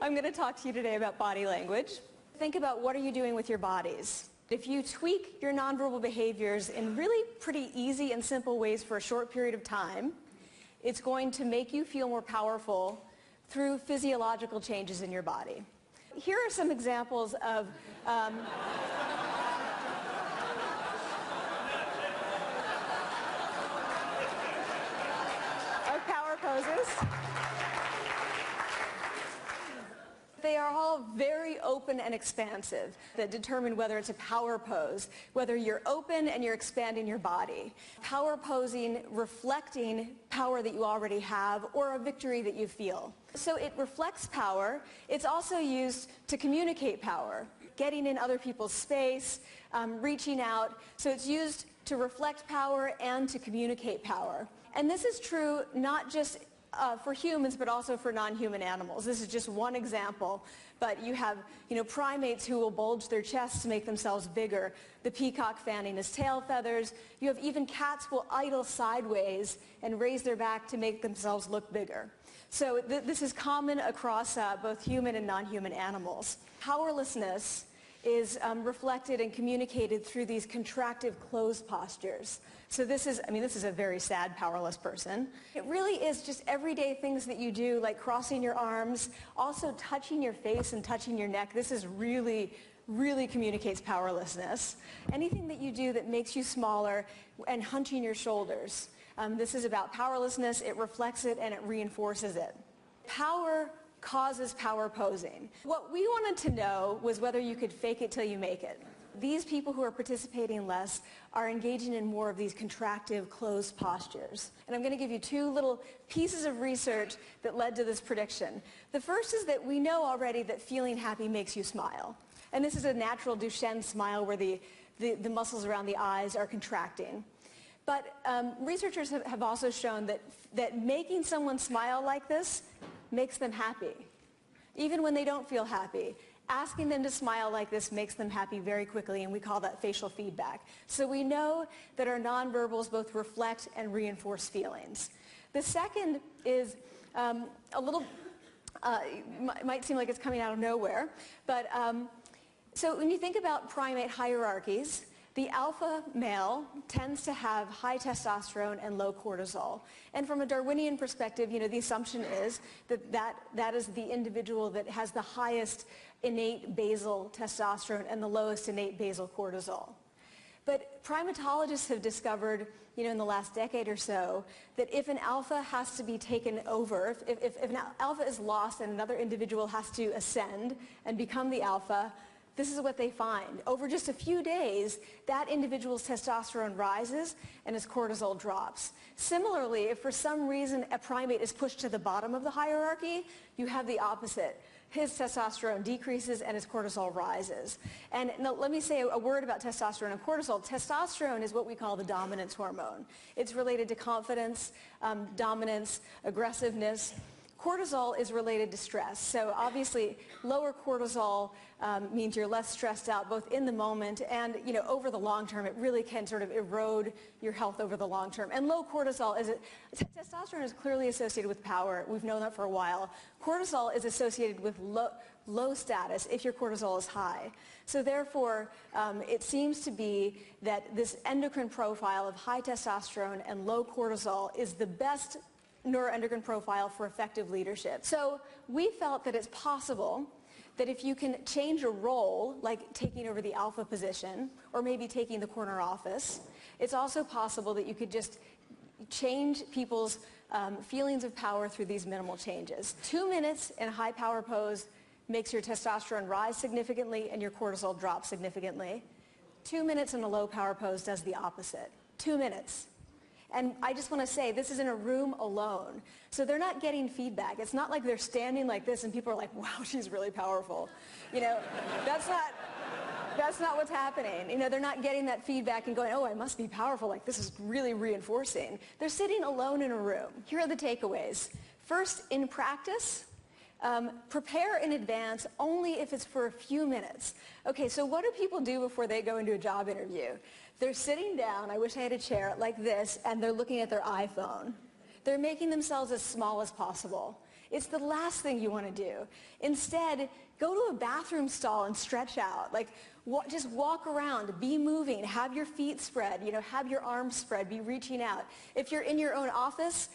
I'm going to talk to you today about body language. Think about what are you doing with your bodies. If you tweak your nonverbal behaviors in really pretty easy and simple ways for a short period of time, it's going to make you feel more powerful through physiological changes in your body. Here are some examples of power poses. They are all very open and expansive that determine whether it's a power pose, whether you're open and you're expanding your body. Power posing reflecting power that you already have or a victory that you feel. So it reflects power. It's also used to communicate power, getting in other people's space, reaching out. So it's used to reflect power and to communicate power. And this is true not just for humans, but also for non-human animals. This is just one example, but you have, primates who will bulge their chests to make themselves bigger. The peacock fanning his tail feathers. You have even cats will idle sideways and raise their back to make themselves look bigger. So this is common across both human and non-human animals. Powerlessness is reflected and communicated through these contractive closed postures. So this is a very sad, powerless person. It really is just everyday things that you do, like crossing your arms, also touching your face and touching your neck. This is really communicates powerlessness. Anything that you do that makes you smaller and hunching your shoulders. This is about powerlessness. It reflects it and it reinforces it. Power causes power posing. What we wanted to know was whether you could fake it till you make it. These people who are participating less are engaging in more of these contractive, closed postures. And I'm going to give you two little pieces of research that led to this prediction. The first is that we know already that feeling happy makes you smile. And this is a natural Duchenne smile where the muscles around the eyes are contracting. But researchers have also shown that making someone smile like this makes them happy. Even when they don't feel happy, asking them to smile like this makes them happy very quickly, and we call that facial feedback. So we know that our nonverbals both reflect and reinforce feelings. The second is a little, might seem like it's coming out of nowhere, but so when you think about primate hierarchies, the alpha male tends to have high testosterone and low cortisol. And from a Darwinian perspective, the assumption is that is the individual that has the highest innate basal testosterone and the lowest innate basal cortisol. But primatologists have discovered, in the last decade or so, that if an alpha has to be taken over, if an alpha is lost and another individual has to ascend and become the alpha, this is what they find. Over just a few days, that individual's testosterone rises and his cortisol drops. Similarly, if for some reason a primate is pushed to the bottom of the hierarchy, you have the opposite. His testosterone decreases and his cortisol rises. And now let me say a word about testosterone and cortisol. Testosterone is what we call the dominance hormone. It's related to confidence, dominance, aggressiveness. Cortisol is related to stress. So obviously, lower cortisol means you're less stressed out both in the moment and, over the long term. It really can sort of erode your health over the long term. And low cortisol testosterone is clearly associated with power. We've known that for a while. Cortisol is associated with low status if your cortisol is high. So therefore, it seems to be that this endocrine profile of high testosterone and low cortisol is the best neuroendocrine profile for effective leadership. So we felt that it's possible that if you can change a role, like taking over the alpha position, or maybe taking the corner office, it's also possible that you could just change people's feelings of power through these minimal changes. 2 minutes in a high power pose makes your testosterone rise significantly and your cortisol drop significantly. 2 minutes in a low power pose does the opposite. 2 minutes. And I just want to say, this is in a room alone. So they're not getting feedback. It's not like they're standing like this and people are like, wow, she's really powerful. That's not what's happening. They're not getting that feedback and going, oh, I must be powerful. Like, this is really reinforcing. They're sitting alone in a room. Here are the takeaways. First, in practice, prepare in advance only if it's for a few minutes. Okay, so what do people do before they go into a job interview? They're sitting down, I wish I had a chair, like this, and they're looking at their iPhone. They're making themselves as small as possible. It's the last thing you want to do. Instead, go to a bathroom stall and stretch out. Like, just walk around, be moving, have your feet spread, have your arms spread, be reaching out. If you're in your own office,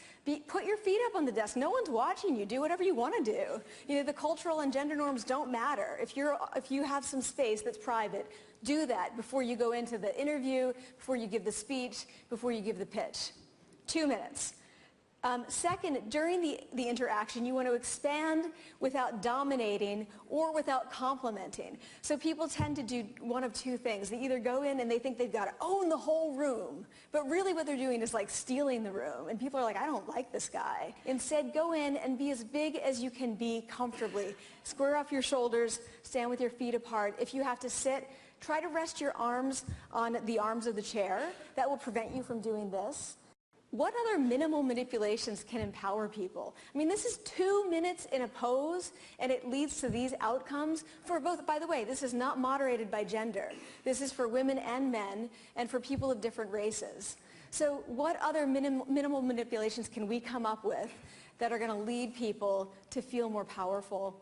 put your feet up on the desk. No one's watching you. Do whatever you want to do. The cultural and gender norms don't matter. If you have some space that's private, do that before you go into the interview, before you give the speech, before you give the pitch. 2 minutes. Second, during the interaction, you want to expand without dominating or without complimenting. So people tend to do one of two things. They either go in and they think they've got to own the whole room, but really what they're doing is like stealing the room. And people are like, I don't like this guy. Instead, go in and be as big as you can be comfortably. Square off your shoulders, stand with your feet apart. If you have to sit, try to rest your arms on the arms of the chair. That will prevent you from doing this. What other minimal manipulations can empower people? I mean, this is 2 minutes in a pose, and it leads to these outcomes for both. By the way, this is not moderated by gender. This is for women and men, and for people of different races. So what other minimal manipulations can we come up with that are going to lead people to feel more powerful